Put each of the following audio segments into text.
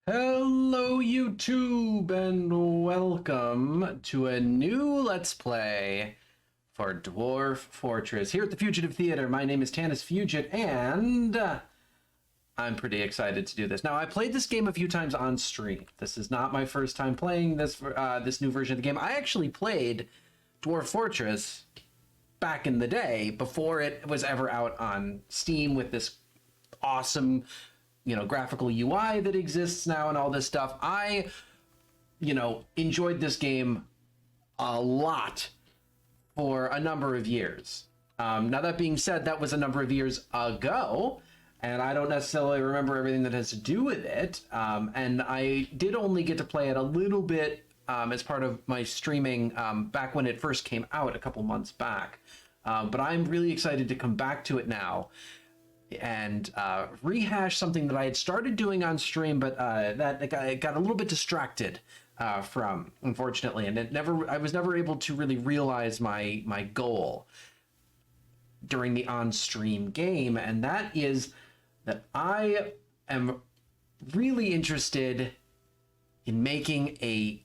Hello YouTube and welcome to a new Let's Play for Dwarf Fortress. Here at the Fugitive Theater, my name is Tanis Fugit and I'm pretty excited to do this. Now, I played this game a few times on stream. This is not my first time playing this new version of the game. I actually played Dwarf Fortress back in the day before it was ever out on Steam with this awesome graphical UI that exists now and all this stuff. I enjoyed this game a lot for a number of years. Now, that being said, that was a number of years ago, and I don't necessarily remember everything that has to do with it. And I did only get to play it a little bit as part of my streaming back when it first came out a couple months back. But I'm really excited to come back to it now and rehash something that I had started doing on stream, but that I got a little bit distracted from, unfortunately, and I was never able to really realize my goal during the on-stream game, and that is that I am really interested in making a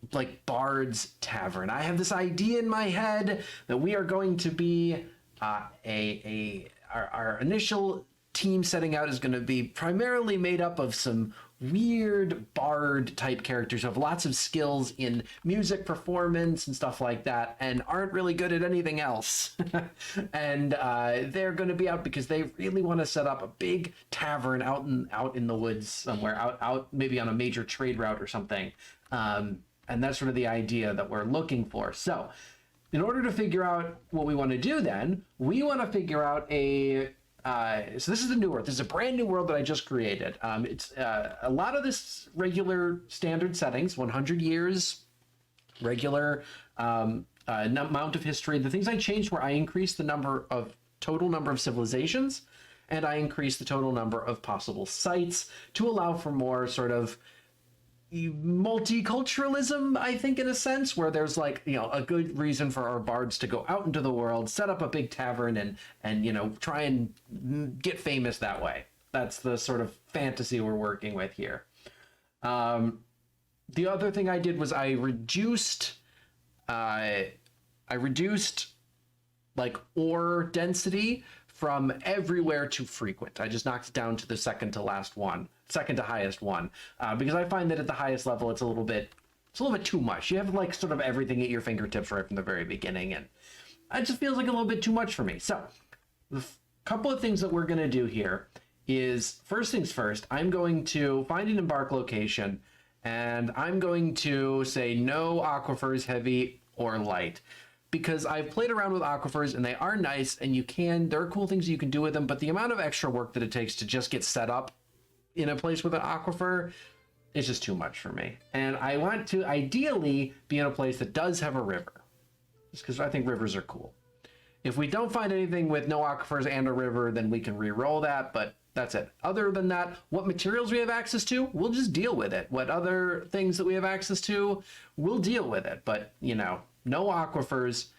bards tavern. I have this idea in my head that we are going to be our initial team setting out is going to be primarily made up of some weird bard type characters who have lots of skills in music performance and stuff like that and aren't really good at anything else. And they're going to be out because they really want to set up a big tavern out in the woods somewhere, out maybe on a major trade route or something. And that's sort of the idea that we're looking for. So in order to figure out what we want to do, then we want to figure out so this is the new world. This is a brand new world that I just created. It's a lot of this regular standard settings, 100 years, regular amount of history. The things I changed were I increased the total number of civilizations, and I increased the total number of possible sites to allow for more sort of multiculturalism, I think, in a sense, where there's a good reason for our bards to go out into the world, set up a big tavern, and try and get famous that way. That's the sort of fantasy we're working with here. The other thing I did was I reduced ore density from everywhere to frequent. I just knocked it down to the second to highest one, because I find that at the highest level it's a little bit too much. You have sort of everything at your fingertips right from the very beginning, and it just feels like a little bit too much for me. So the couple of things that we're going to do here is, first things first, I'm going to find an embark location, and I'm going to say no aquifers, heavy or light, because I've played around with aquifers and they are nice and there are cool things you can do with them, but the amount of extra work that it takes to just get set up in a place with an aquifer is just too much for me. And I want to ideally be in a place that does have a river, just because I think rivers are cool. If we don't find anything with no aquifers and a river, then we can re-roll that, but that's it. Other than that, what materials we have access to, we'll just deal with it. What other things that we have access to, we'll deal with it. But, no aquifers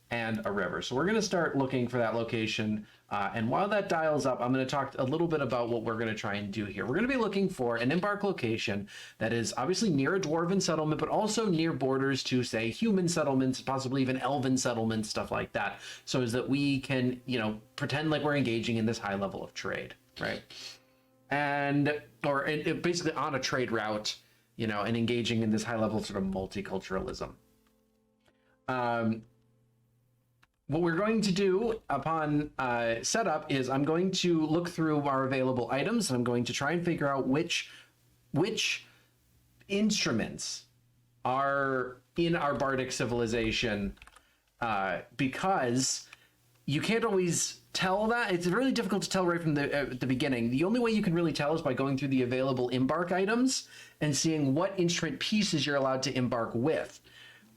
and a river. So we're going to start looking for that location. And while that dials up, I'm going to talk a little bit about what we're going to try and do here. We're going to be looking for an embark location that is obviously near a dwarven settlement, but also near borders to, say, human settlements, possibly even elven settlements, stuff like that. So as that we can, pretend like we're engaging in this high level of trade, right? Or basically on a trade route, and engaging in this high level sort of multiculturalism. What we're going to do upon setup is I'm going to look through our available items, and I'm going to try and figure out which instruments are in our bardic civilization, because you can't always tell that. It's really difficult to tell right from the beginning. The only way you can really tell is by going through the available embark items and seeing what instrument pieces you're allowed to embark with.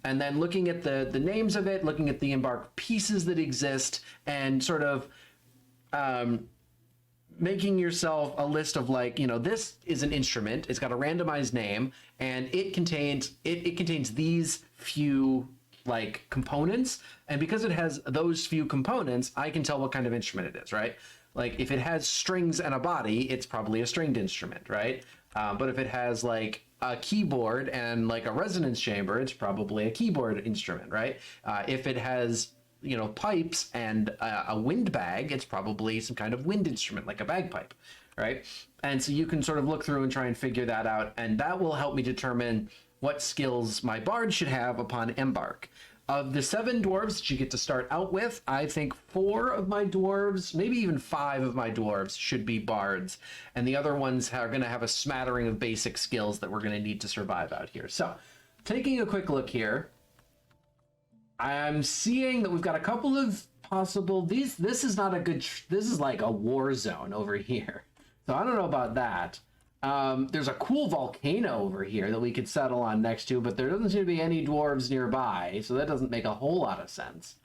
And then looking at the names of it, looking at the embark pieces that exist, and sort of making yourself a list of this is an instrument. It's got a randomized name, and it contains these few components. And because it has those few components, I can tell what kind of instrument it is, right? If it has strings and a body, it's probably a stringed instrument, right? But if it has like a keyboard and like a resonance chamber, it's probably a keyboard instrument, right? If it has, you know, pipes and a wind bag, it's probably some kind of wind instrument, like a bagpipe, right? And so you can sort of look through and try and figure that out, and that will help me determine what skills my bard should have upon embark. Of the 7 dwarves that you get to start out with, I think 4 of my dwarves, maybe even 5 of my dwarves should be bards. And the other ones are going to have a smattering of basic skills that we're going to need to survive out here. So, taking a quick look here, I'm seeing that we've got a couple of possible... This is not a good... This is like a war zone over here. So I don't know about that. There's a cool volcano over here that we could settle on next to, but there doesn't seem to be any dwarves nearby, so that doesn't make a whole lot of sense.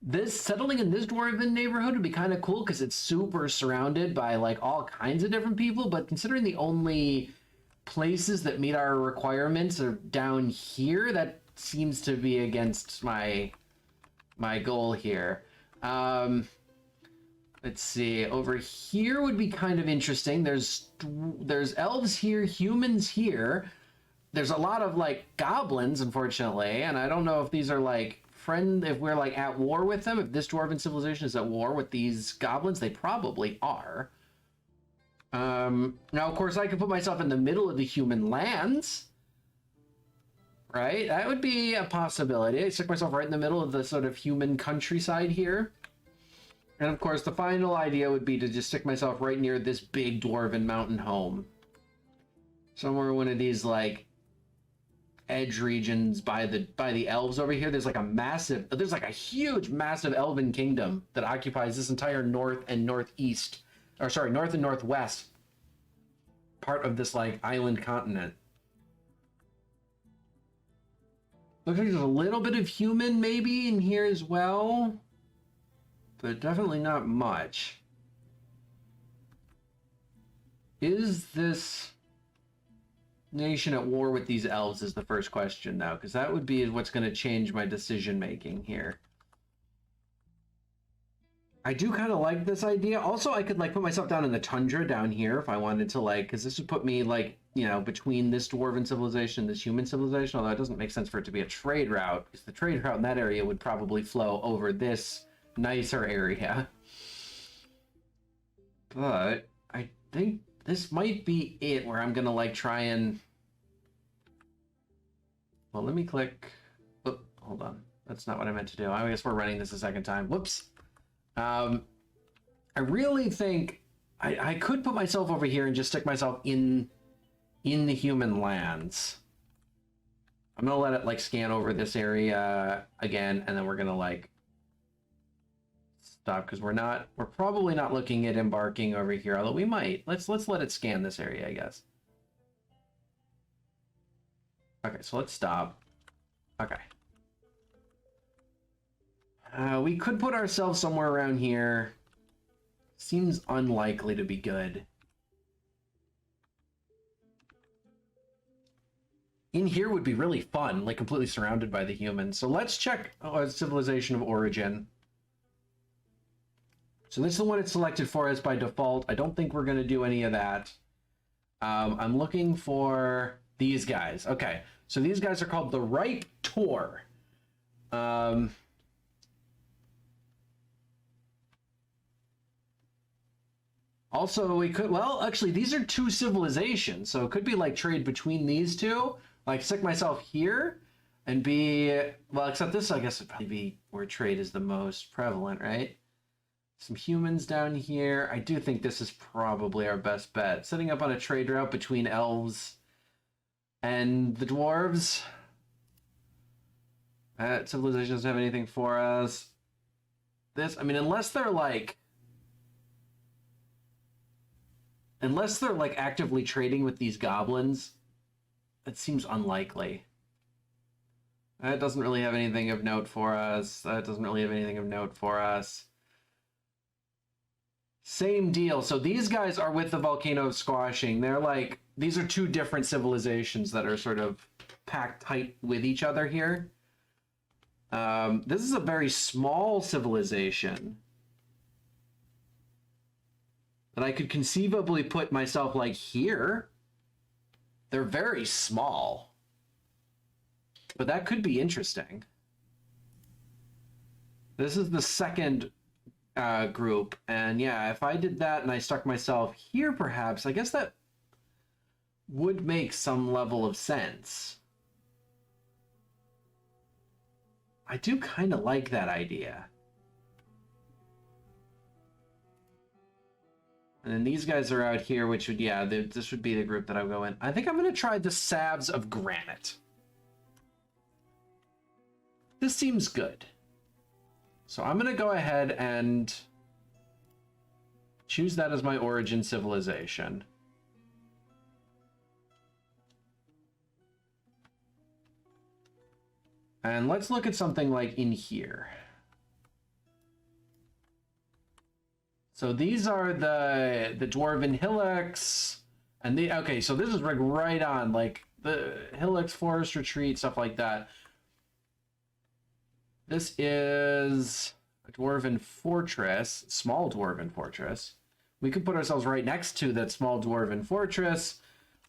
This settling in this dwarven neighborhood would be kind of cool because it's super surrounded by like all kinds of different people, but considering the only places that meet our requirements are down here, that seems to be against my goal here. Let's see, over here would be kind of interesting. There's elves here, humans here. There's a lot of like goblins, unfortunately, and I don't know if these are like if we're like at war with them. If this dwarven civilization is at war with these goblins, they probably are. Now, of course, I could put myself in the middle of the human lands, right? That would be a possibility. I stick myself right in the middle of the sort of human countryside here. And of course, the final idea would be to just stick myself right near this big dwarven mountain home. Somewhere in one of these like edge regions by the elves over here. There's like a huge, massive elven kingdom that occupies this entire north and northwest part of this like island continent. Looks like there's a little bit of human maybe in here as well, but definitely not much. Is this nation at war with these elves is the first question now, because that would be what's going to change my decision making here. I do kind of like this idea. Also, I could like put myself down in the tundra down here if I wanted to, like, because this would put me like, you know, between this dwarven civilization and this human civilization, although it doesn't make sense for it to be a trade route, because the trade route in that area would probably flow over this nicer area. But I think this might be it where I'm gonna like try and, well, let me click. Oh, hold on, that's not what I meant to do. I guess we're running this a second time. Whoops. I really think I could put myself over here and just stick myself in the human lands. I'm gonna let it like scan over this area again, and then we're gonna like stop, because we're probably not looking at embarking over here, although we might. Let's let it scan this area, I guess. Okay, so let's stop. Okay. We could put ourselves somewhere around here. Seems unlikely to be good. In here would be really fun, like completely surrounded by the humans. So let's check civilization of origin. So this is the one it's selected for us by default. I don't think we're going to do any of that. I'm looking for these guys. Okay, so these guys are called the Ripe Tor. Also, we could, well, actually, these are 2 civilizations, so it could be like trade between these 2. Like, stick myself here and be, well, except this, I guess, would probably be where trade is the most prevalent, right? Some humans down here. I do think this is probably our best bet. Setting up on a trade route between elves and the dwarves. That civilization doesn't have anything for us. This, I mean, unless they're like actively trading with these goblins, it seems unlikely. That doesn't really have anything of note for us. That doesn't really have anything of note for us. Same deal. So these guys are with the volcano of squashing. They're like, these are 2 different civilizations that are sort of packed tight with each other here. This is a very small civilization. that I could conceivably put myself like here. They're very small, but that could be interesting. This is the second group, and yeah, if I did that and I stuck myself here, perhaps, I guess that would make some level of sense. I do kind of like that idea. And then these guys are out here, which would, yeah, this would be the group that I would go in. I think I'm going to try the Salves of Granite. This seems good. So I'm going to go ahead and choose that as my origin civilization. And let's look at something like in here. So these are the Dwarven hillocks, and okay, so this is like right on, like the hillocks, forest retreat, stuff like that. This is a Dwarven fortress, small Dwarven fortress. We could put ourselves right next to that small Dwarven fortress,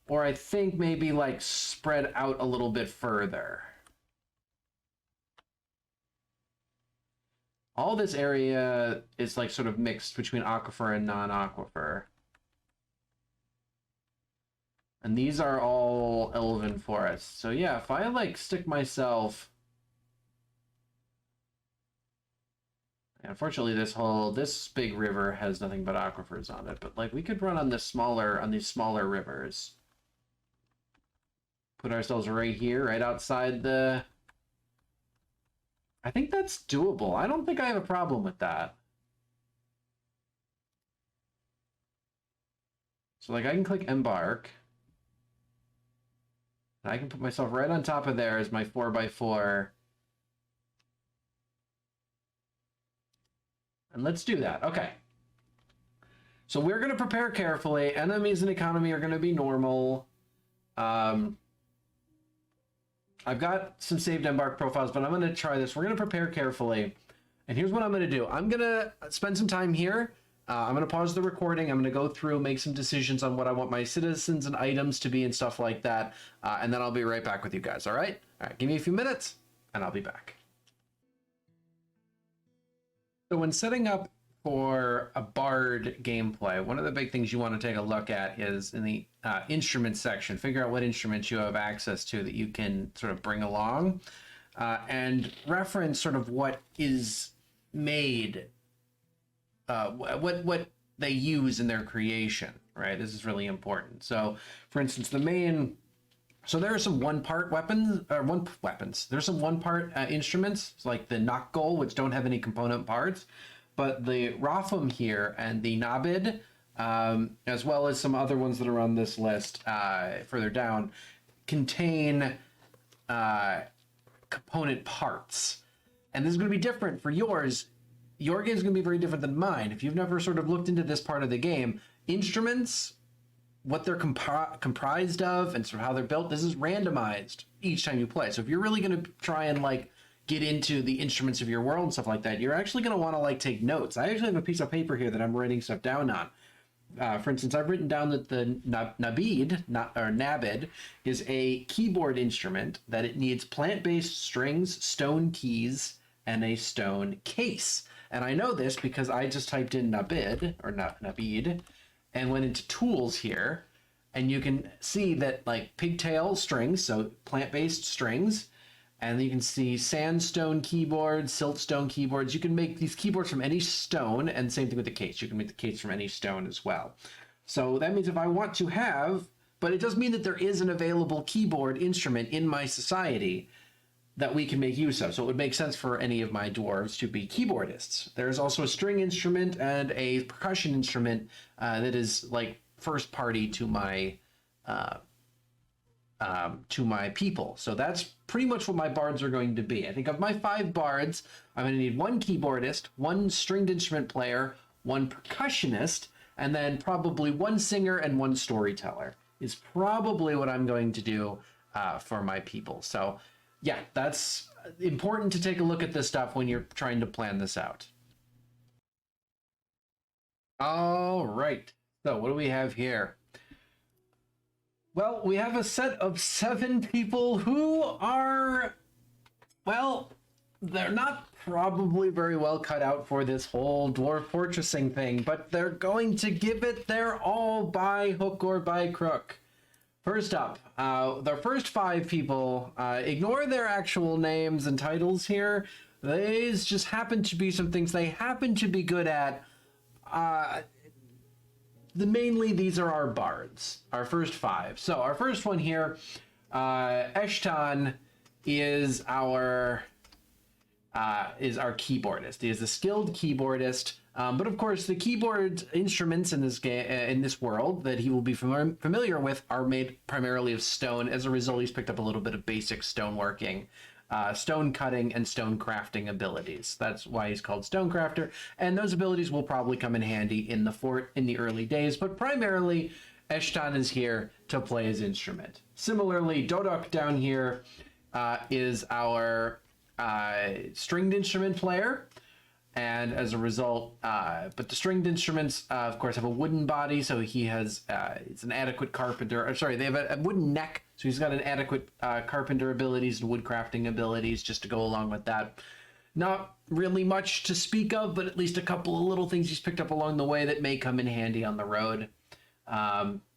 or I think maybe like spread out a little bit further. All this area is like sort of mixed between aquifer and non-aquifer. And these are all elven forests. So yeah, if I like stick myself... Unfortunately, this big river has nothing but aquifers on it, but like we could run on these smaller rivers. Put ourselves right here, right outside the... I think that's doable. I don't think I have a problem with that. So like I can click embark. And I can put myself right on top of there as my 4x4. And let's do that. Okay. So we're going to prepare carefully. Enemies and economy are going to be normal. I've got some saved embark profiles, but I'm going to try this. We're going to prepare carefully. And here's what I'm going to do. I'm going to spend some time here. I'm going to pause the recording. I'm going to go through, make some decisions on what I want my citizens and items to be and stuff like that. And then I'll be right back with you guys. All right? All right. Give me a few minutes and I'll be back. So when setting up for a bard gameplay, one of the big things you want to take a look at is in the instrument section. Figure out what instruments you have access to that you can sort of bring along, and reference sort of what is made, what they use in their creation, right? This is really important. So, for instance, so there are some one-part weapons, There's some one-part instruments, like the Knockgol, which don't have any component parts. But the Rotham here and the Nabid, as well as some other ones that are on this list further down, contain component parts. And this is going to be different for yours. Your game is going to be very different than mine. If you've never sort of looked into this part of the game, instruments, what they're comprised of and sort of how they're built, this is randomized each time you play. So if you're really going to try and like get into the instruments of your world and stuff like that, you're actually going to want to like take notes. I actually have a piece of paper here that I'm writing stuff down on. For instance, I've written down that the Nabid is a keyboard instrument, that it needs plant-based strings, stone keys, and a stone case. And I know this because I just typed in Nabid, or Nabid, and went into tools here, and you can see that like pigtail strings, so plant-based strings, and you can see sandstone keyboards, siltstone keyboards. You can make these keyboards from any stone, and same thing with the case. You can make the case from any stone as well. So that means if I want to have, but it does mean that there is an available keyboard instrument in my society that we can make use of. So it would make sense for any of my dwarves to be keyboardists. There's also a string instrument and a percussion instrument that is like first party to my people. So that's pretty much what my bards are going to be. I think of my 5 bards, I'm going to need 1 keyboardist, 1 stringed instrument player, 1 percussionist, and then probably 1 singer and 1 storyteller is probably what I'm going to do for my people. So yeah, that's important to take a look at this stuff when you're trying to plan this out. All right. So what do we have here? Well, we have a set of 7 people who are, well, they're not probably very well cut out for this whole dwarf fortressing thing, but they're going to give it their all by hook or by crook. First up, the first 5 people, ignore their actual names and titles here. These just happen to be some things they happen to be good at. Mainly these are our bards, our first 5. So our first one here, Eshton is our keyboardist. He is a skilled keyboardist, but of course the keyboard instruments in this game, in this world that he will be familiar with, are made primarily of stone. As a result, he's picked up a little bit of basic stoneworking, stone cutting, and stone crafting abilities. That's why he's called Stonecrafter, and those abilities will probably come in handy in the fort in the early days, but primarily Eshton is here to play his instrument. Similarly, Dodok down here is our stringed instrument player, and as a result, but the stringed instruments, of course, have a wooden body, so he has it's an adequate carpenter. Sorry, they have a wooden neck, so he's got an adequate carpenter abilities and woodcrafting abilities just to go along with that. Not really much to speak of, but at least a couple of little things he's picked up along the way that may come in handy on the road.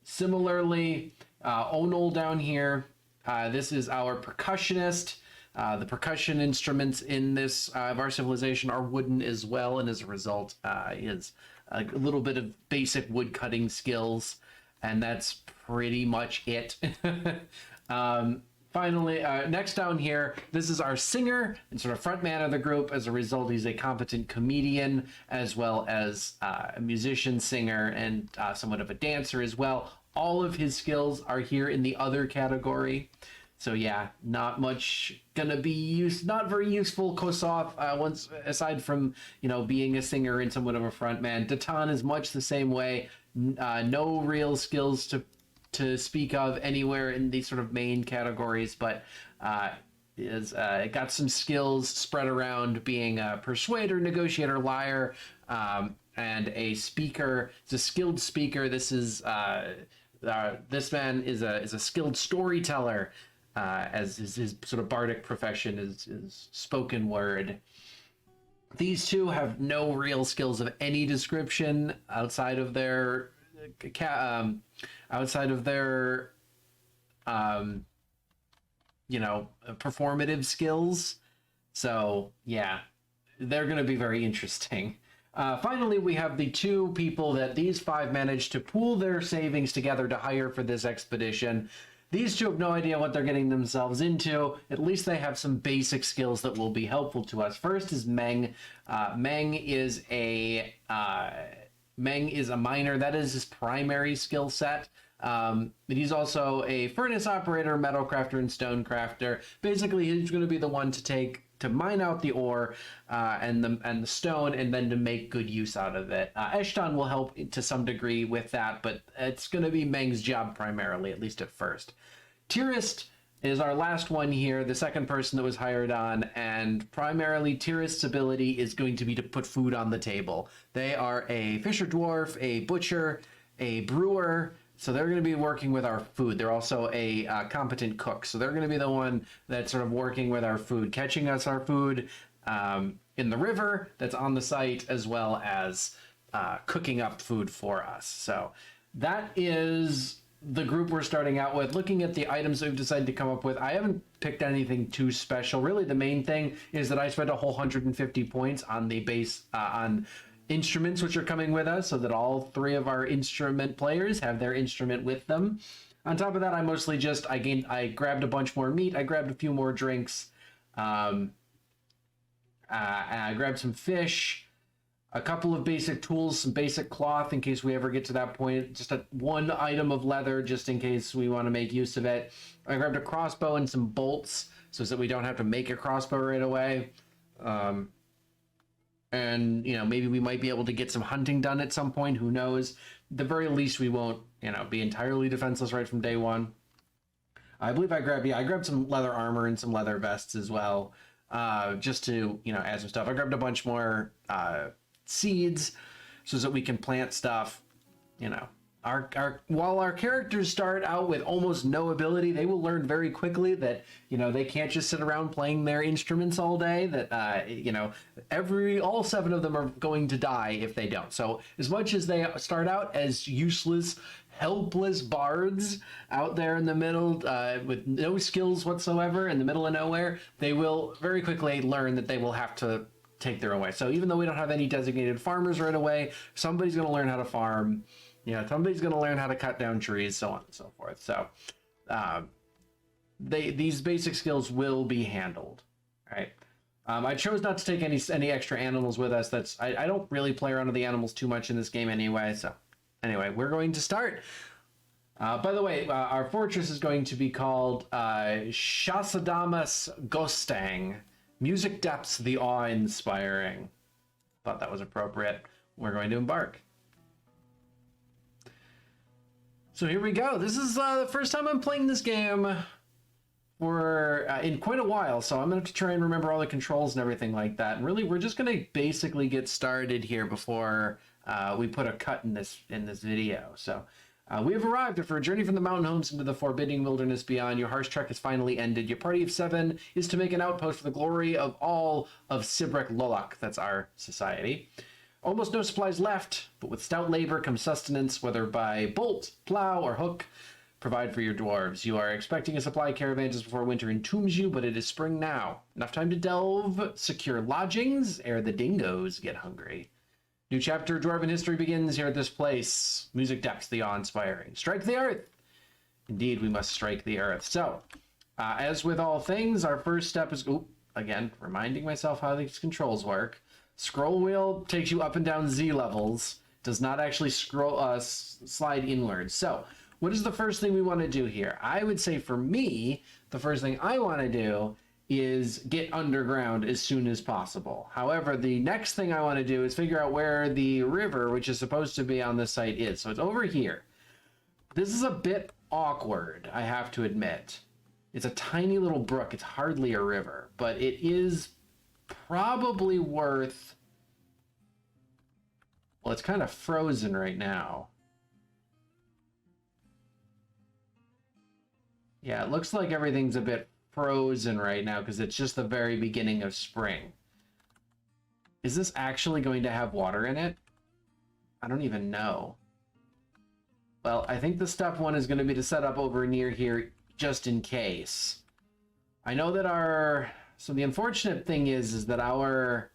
Similarly, Onol down here, this is our percussionist. The percussion instruments in this of our civilization are wooden as well, and as a result, is a little bit of basic wood cutting skills, and that's pretty much it. Finally, next down here, this is our singer and sort of front man of the group. As a result, he's a competent comedian as well as a musician, singer, and somewhat of a dancer as well. All of his skills are here in the other category. So yeah, not much gonna be used, not very useful. Kosov, once aside from being a singer and somewhat of a front man, Datan is much the same way. No real skills to speak of anywhere in these sort of main categories, but is got some skills spread around, being a persuader, negotiator, liar, and a speaker. It's a skilled speaker. This man is a skilled storyteller. As his sort of bardic profession is spoken word. These 2 have no real skills of any description outside of their performative skills. So yeah, they're going to be very interesting. Finally, we have the 2 people that these 5 managed to pool their savings together to hire for this expedition. These 2 have no idea what they're getting themselves into. At least they have some basic skills that will be helpful to us. First is Meng. Meng is a miner. That is his primary skill set. But he's also a furnace operator, metal crafter, and stone crafter. Basically, he's going to be the one to mine out the ore and the stone, and then to make good use out of it. Eshton will help to some degree with that, but it's going to be Meng's job primarily, at least at first. Tirist is our last one here, the second person that was hired on, and primarily Tirist's ability is going to be to put food on the table. They are a fisher dwarf, a butcher, a brewer, so they're going to be working with our food. They're also a competent cook, so they're going to be the one that's sort of working with our food, catching us our food in the river that's on the site, as well as cooking up food for us. So that is the group we're starting out with. Looking at the items that we've decided to come up with, I haven't picked anything too special. Really, the main thing is that I spent a whole 150 points on the base on instruments which are coming with us, so that all 3 of our instrument players have their instrument with them. On top of that, I mostly just I grabbed a bunch more meat, I grabbed a few more drinks, I grabbed some fish, a couple of basic tools, some basic cloth in case we ever get to that point, just one item of leather just in case we want to make use of it. I grabbed a crossbow and some bolts so that we don't have to make a crossbow right away. And maybe we might be able to get some hunting done at some point, who knows. At the very least, we won't be entirely defenseless right from day one. I believe I grabbed some leather armor and some leather vests as well, just to add some stuff. I grabbed a bunch more seeds so that we can plant stuff. You know, while our characters start out with almost no ability, they will learn very quickly that, you know, they can't just sit around playing their instruments all day, that, you know, all 7 of them are going to die if they don't. So as much as they start out as useless, helpless bards out there in the middle with no skills whatsoever in the middle of nowhere, they will very quickly learn that they will have to take their own way. So even though we don't have any designated farmers right away, somebody's going to learn how to farm. Yeah, somebody's going to learn how to cut down trees, so on and so forth. So these basic skills will be handled, right? I chose not to take any extra animals with us. I don't really play around with the animals too much in this game anyway. So anyway, we're going to start. By the way, our fortress is going to be called Shasadamas Gostang. Music depths the awe-inspiring. Thought that was appropriate. We're going to embark. So here we go. This is the first time I'm playing this game for in quite a while, so I'm gonna have to try and remember all the controls and everything like that. And really, we're just gonna basically get started here before we put a cut in this video. So we have arrived for a journey from the mountain homes into the forbidding wilderness beyond. Your harsh trek has finally ended. Your party of 7 is to make an outpost for the glory of all of Sibrek Lolak. That's our society. Almost no supplies left, but with stout labor comes sustenance, whether by bolt, plow, or hook. Provide for your dwarves. You are expecting a supply caravan just before winter entombs you, but it is spring now. Enough time to delve, secure lodgings, ere the dingoes get hungry. New chapter of Dwarven history begins here at this place. Music depths the awe-inspiring. Strike the earth! Indeed, we must strike the earth. So, as with all things, our first step is... again, reminding myself how these controls work. Scroll wheel takes you up and down Z levels. Does not actually slide inwards. So, what is the first thing we want to do here? I would say for me, the first thing I want to do is get underground as soon as possible. However, the next thing I want to do is figure out where the river, which is supposed to be on this site, is. So it's over here. This is a bit awkward, I have to admit. It's a tiny little brook. It's hardly a river, but it is probably worth... Well, it's kind of frozen right now. Yeah, it looks like everything's a bit frozen right now because it's just the very beginning of spring. Is this actually going to have water in it? I don't even know. Well, I think the step 1 is going to be to set up over near here just in case. I know that so the unfortunate thing is that our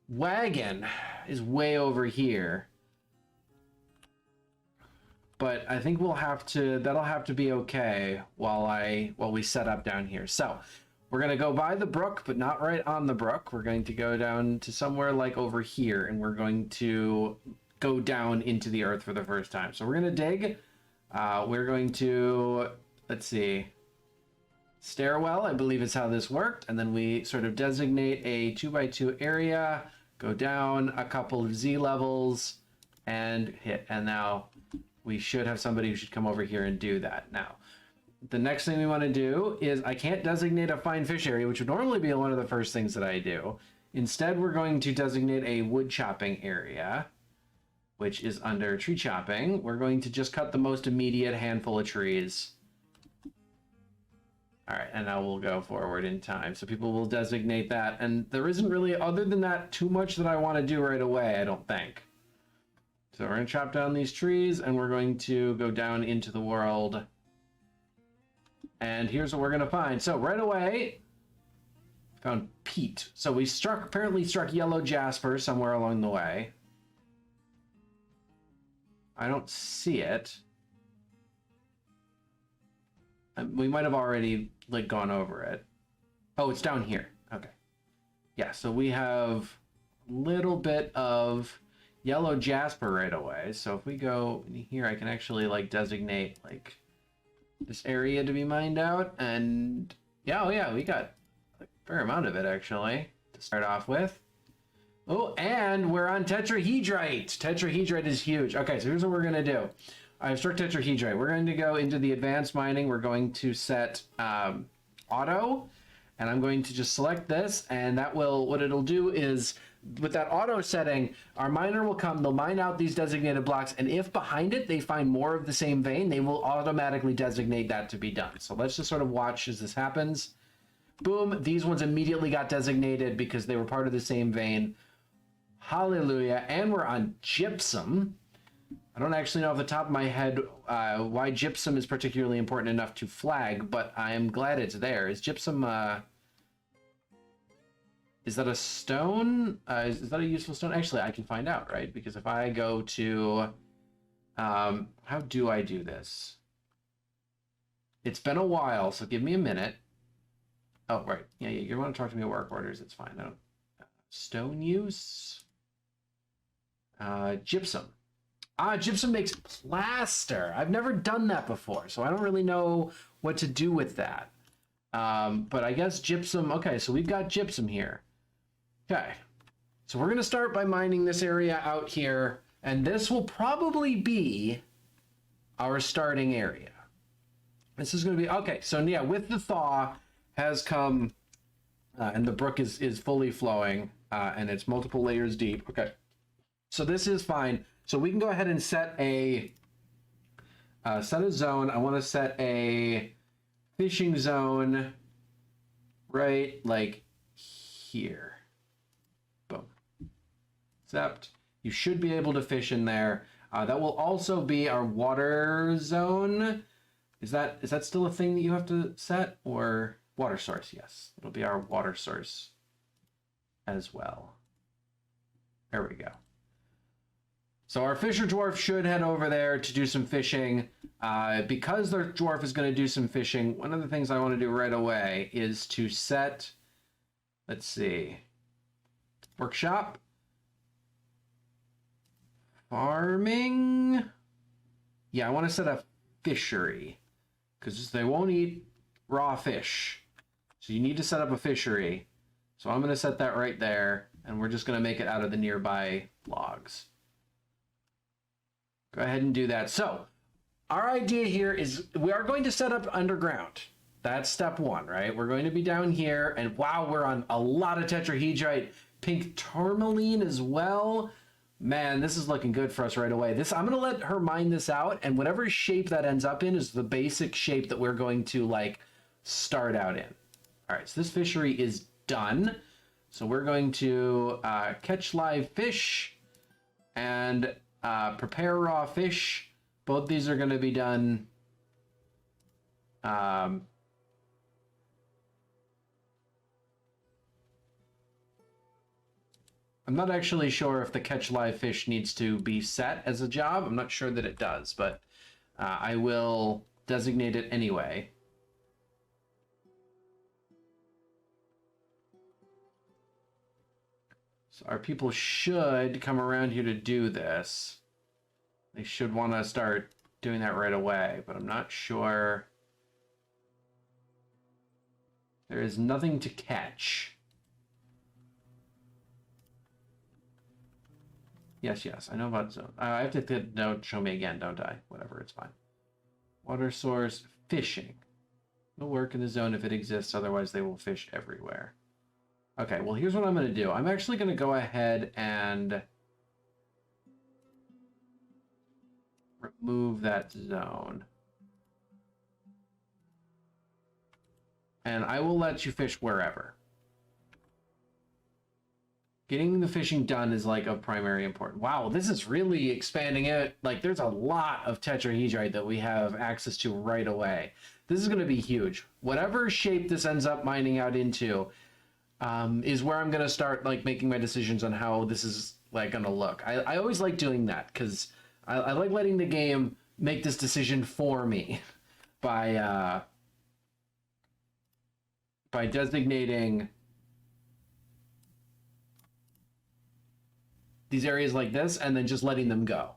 wagon is way over here. But I think that'll have to be okay while we set up down here. So we're going to go by the brook, but not right on the brook. We're going to go down to somewhere like over here, and we're going to go down into the earth for the first time. So we're going to dig. We're going to, let's see, stairwell, I believe is how this worked. And then we sort of designate a 2x2 area, go down a couple of Z levels, and hit. And now we should have somebody who should come over here and do that. Now, the next thing we want to do is, I can't designate a fine fish area, which would normally be one of the first things that I do. Instead, we're going to designate a wood chopping area, which is under tree chopping. We're going to just cut the most immediate handful of trees. All right, and now we'll go forward in time. So people will designate that. And there isn't really, other than that, too much that I want to do right away, I don't think. So we're going to chop down these trees, and we're going to go down into the world. And here's what we're going to find. So right away, found peat. So we apparently struck yellow jasper somewhere along the way. I don't see it. We might have already gone over it. Oh, it's down here. Okay. Yeah, so we have a little bit of yellow jasper right away. So if we go in here, I can actually designate this area to be mined out. And yeah, oh yeah, we got a fair amount of it actually to start off with. Oh, and we're on tetrahedrite. Tetrahedrite is huge. Okay, so here's what we're going to do. I've struck tetrahedrite. We're going to go into the advanced mining. We're going to set auto, and I'm going to just select this, and that will, what it'll do is with that auto setting, our miner will come, they'll mine out these designated blocks, and if behind it they find more of the same vein, they will automatically designate that to be done. So let's just sort of watch as this happens. Boom, these ones immediately got designated because they were part of the same vein. Hallelujah. And we're on gypsum. I don't actually know off the top of my head why gypsum is particularly important enough to flag, but I am glad it's there. Is gypsum... is that a stone? Is that a useful stone? Actually, I can find out, right? Because if I go to... how do I do this? It's been a while, so give me a minute. Oh, right. Yeah, you want to talk to me at work orders. It's fine. I don't... Stone use? Gypsum. Gypsum makes plaster. I've never done that before, so I don't really know what to do with that. But I guess gypsum... Okay, so we've got gypsum here. Okay, so we're going to start by mining this area out here, and this will probably be our starting area. This is going to be... Okay, so yeah, with the thaw has come, and the brook is fully flowing, and it's multiple layers deep. Okay, so this is fine. So we can go ahead and set a zone. I want to set a fishing zone right like here. Boom. Except you should be able to fish in there. That will also be our water zone. Is that still a thing that you have to set? Or water source? Yes, it'll be our water source as well. There we go. So our fisher dwarf should head over there to do some fishing. Because their dwarf is going to do some fishing, one of the things I want to do right away is to set, let's see, workshop, farming. Yeah, I want to set a fishery because they won't eat raw fish. So you need to set up a fishery. So I'm going to set that right there, and we're just going to make it out of the nearby logs. Go ahead and do that. So our idea here is we are going to set up underground. That's step one, right? We're going to be down here, and wow, we're on a lot of tetrahedrite, pink tourmaline as well. Man, this is looking good for us right away. I'm going to let her mine this out, and whatever shape that ends up in is the basic shape that we're going to like start out in. All right, so this fishery is done. So we're going to catch live fish and prepare raw fish. Both these are going to be done. I'm not actually sure if the catch live fish needs to be set as a job. I'm not sure that it does, but I will designate it anyway. So our people should come around here to do this. They should want to start doing that right away, but I'm not sure. There is nothing to catch. Yes, I know about zone. I have to don't show me again, don't I? Whatever, it's fine. Water source, fishing. Will work in the zone if it exists, otherwise they will fish everywhere. Okay, well, here's what I'm going to do. I'm actually going to go ahead and remove that zone. And I will let you fish wherever. Getting the fishing done is like of primary importance. Wow, this is really expanding it. Like, there's a lot of tetrahedrite that we have access to right away. This is going to be huge. Whatever shape this ends up mining out into is where I'm going to start like making my decisions on how this is like going to look. I always like doing that because I like letting the game make this decision for me by designating these areas like this and then just letting them go.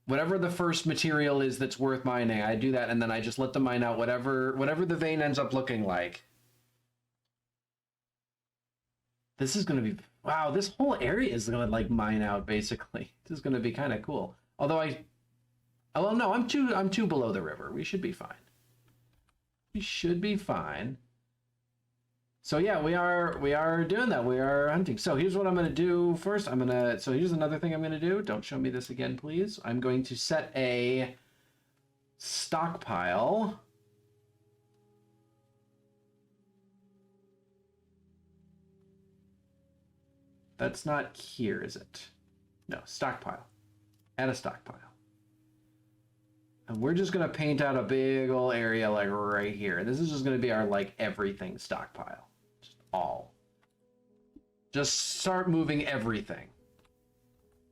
Whatever the first material is that's worth mining, I do that, and then I just let them mine out whatever the vein ends up looking like. This is going to be... Wow, this whole area is going to, like, mine out, basically. This is going to be kind of cool. Although Oh, well, no, I'm two below the river. We should be fine. We should be fine. So yeah, we are doing that. We are hunting. So here's what I'm gonna do first. So here's another thing I'm gonna do. Don't show me this again, please. I'm going to set a stockpile. That's not here, is it? No, stockpile. Add a stockpile. And we're just gonna paint out a big old area like right here. This is just gonna be our like everything stockpile. Just all. Just start moving everything.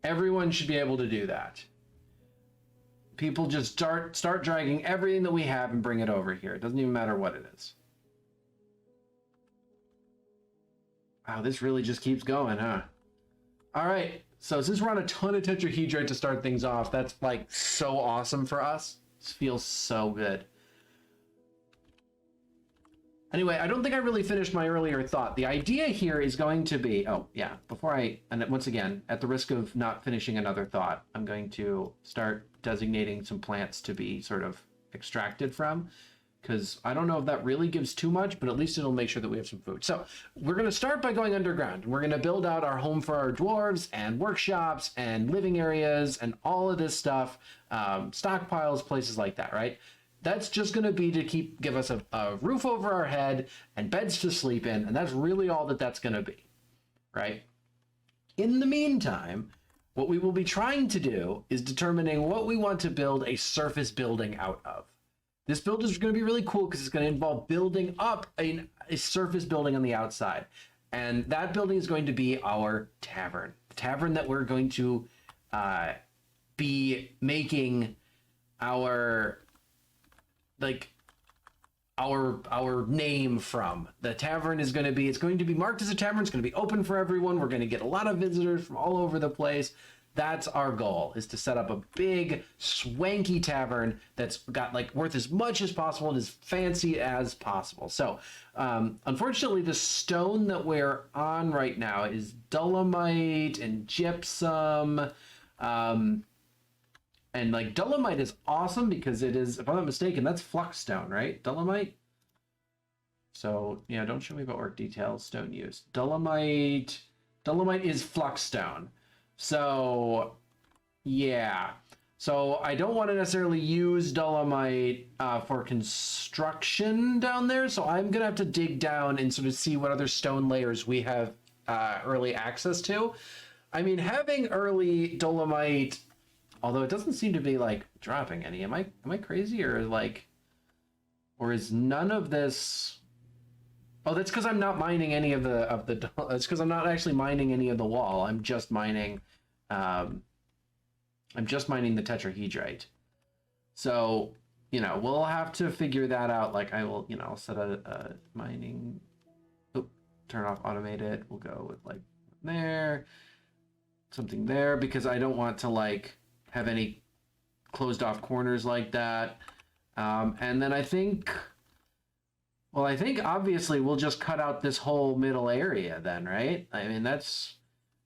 Everyone should be able to do that. People just start dragging everything that we have and bring it over here. It doesn't even matter what it is. Wow, this really just keeps going, huh? All right, so since we're on a ton of tetrahedrite to start things off, that's like so awesome for us. This feels so good. Anyway, I don't think I really finished my earlier thought. The idea here is going to be, oh yeah, and once again, at the risk of not finishing another thought, I'm going to start designating some plants to be sort of extracted from, because I don't know if that really gives too much, but at least it'll make sure that we have some food. So we're going to start by going underground. We're going to build out our home for our dwarves and workshops and living areas and all of this stuff, stockpiles, places like that, right? That's just going to be to give us a roof over our head and beds to sleep in, and that's really all that's going to be, right? In the meantime, what we will be trying to do is determining what we want to build a surface building out of. This build is going to be really cool because it's going to involve building up a surface building on the outside. And that building is going to be our tavern. The tavern that we're going to be making our name from. The tavern is going to be, it's going to be marked as a tavern. It's going to be open for everyone. We're going to get a lot of visitors from all over the place. That's our goal, is to set up a big, swanky tavern that's got like worth as much as possible and as fancy as possible. So, unfortunately, the stone that we're on right now is dolomite and gypsum. And like dolomite is awesome because it is, if I'm not mistaken, that's flux stone, right? Dolomite. So yeah, don't show me about work details. Stone use. Dolomite is flux stone. So, yeah. So I don't want to necessarily use dolomite for construction down there. So I'm going to have to dig down and sort of see what other stone layers we have early access to. I mean, having early dolomite, although it doesn't seem to be like dropping any. Am I crazy, or like, or is none of this? Oh, that's because I'm not mining any of the. That's because I'm not actually mining any of the wall. I'm just mining the tetrahedrite. So, we'll have to figure that out. Like I will, I'll set a mining. Oh, turn off automated. We'll go with like there, something there, because I don't want to like have any closed off corners like that. And then I think obviously we'll just cut out this whole middle area then, right? I mean, this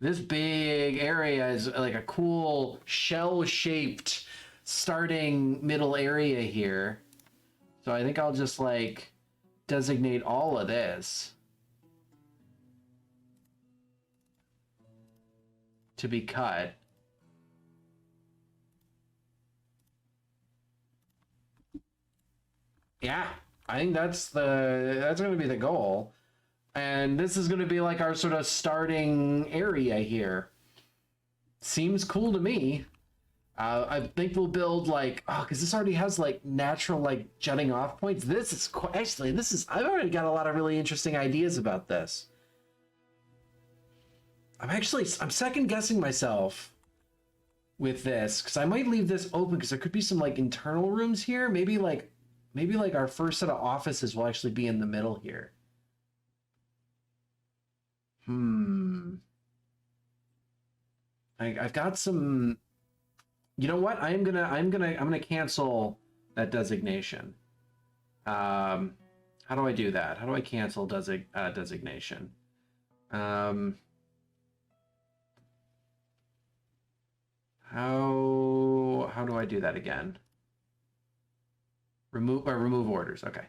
big area is like a cool shell-shaped starting middle area here. So I think I'll just like designate all of this to be cut. Yeah. I think that's going to be the goal. And this is going to be like our sort of starting area here. Seems cool to me. I think we'll build like, because this already has like natural like jutting off points. I've already got a lot of really interesting ideas about this. I'm second guessing myself with this, because I might leave this open because there could be some like internal rooms here. Maybe like our first set of offices will actually be in the middle here. I've got some. You know what? I'm gonna cancel that designation. How do I do that? How do I cancel designation? How do I do that again? Remove orders. Okay.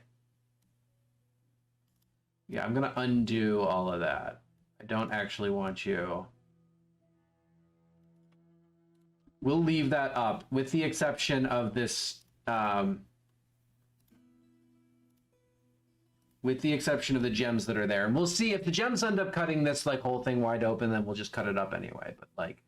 Yeah, I'm gonna undo all of that. I don't actually want you. We'll leave that up with the exception of this, with the exception of the gems that are there. And we'll see if the gems end up cutting this like whole thing wide open, then we'll just cut it up anyway. But like,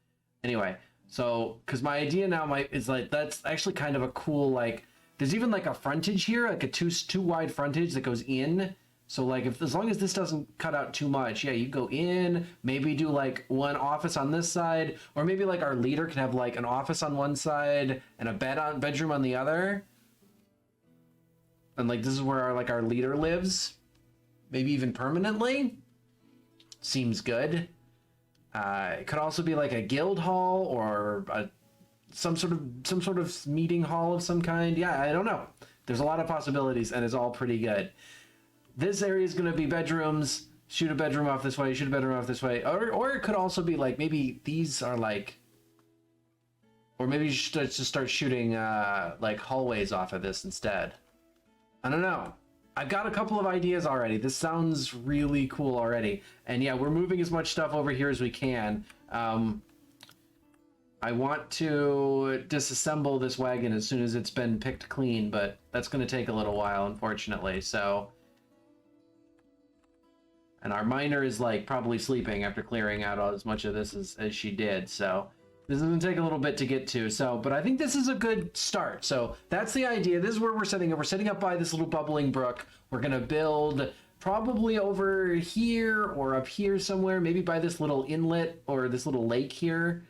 anyway, so, because my idea now is like, that's actually kind of a cool, like, there's even like a frontage here, like a two wide frontage that goes in. So like, if as long as this doesn't cut out too much, yeah, you go in, maybe do like one office on this side, or maybe like our leader can have like an office on one side and a bedroom on the other. And like, this is where our leader lives, maybe even permanently. Seems good. It could also be like a guild hall or some sort of meeting hall of some kind. Yeah, I don't know. There's a lot of possibilities, and it's all pretty good. This area is going to be bedrooms. Shoot a bedroom off this way. Shoot a bedroom off this way. Or it could also be like, maybe these are like, or maybe you should just start shooting like hallways off of this instead. I don't know. I've got a couple of ideas already. This sounds really cool already. And yeah, we're moving as much stuff over here as we can. I want to disassemble this wagon as soon as it's been picked clean, but that's going to take a little while, unfortunately. So, and our miner is like probably sleeping after clearing out as much of this as she did. So this is going to take a little bit to get to. So, but I think this is a good start. So that's the idea. This is where we're setting up. We're setting up by this little bubbling brook. We're going to build probably over here or up here somewhere, maybe by this little inlet or this little lake here.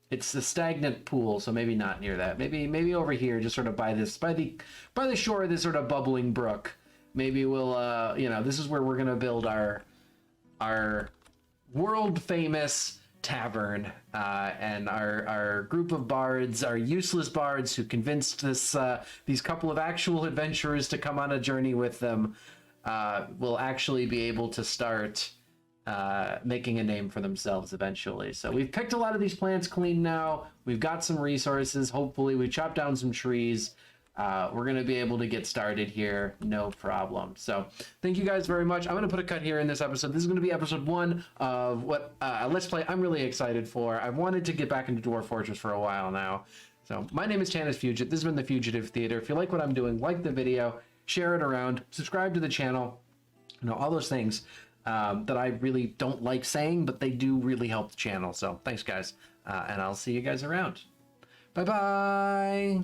It's a stagnant pool, so maybe not near that. Maybe over here, just sort of by the shore of this sort of bubbling brook. Maybe we'll, this is where we're gonna build our world famous tavern, and our group of bards, our useless bards who convinced these couple of actual adventurers to come on a journey with them, will actually be able to start making a name for themselves eventually. So we've picked a lot of these plants clean now. We've got some resources. Hopefully we chopped down some trees. We're going to be able to get started here. No problem. So thank you guys very much. I'm going to put a cut here in this episode. This is going to be episode 1 of what Let's Play I'm really excited for. I've wanted to get back into Dwarf Fortress for a while now. So my name is Tannis Fugit. This has been the Fugitive Theater. If you like what I'm doing, like the video, share it around, subscribe to the channel, all those things that I really don't like saying, but they do really help the channel. So thanks, guys. And I'll see you guys around. Bye-bye.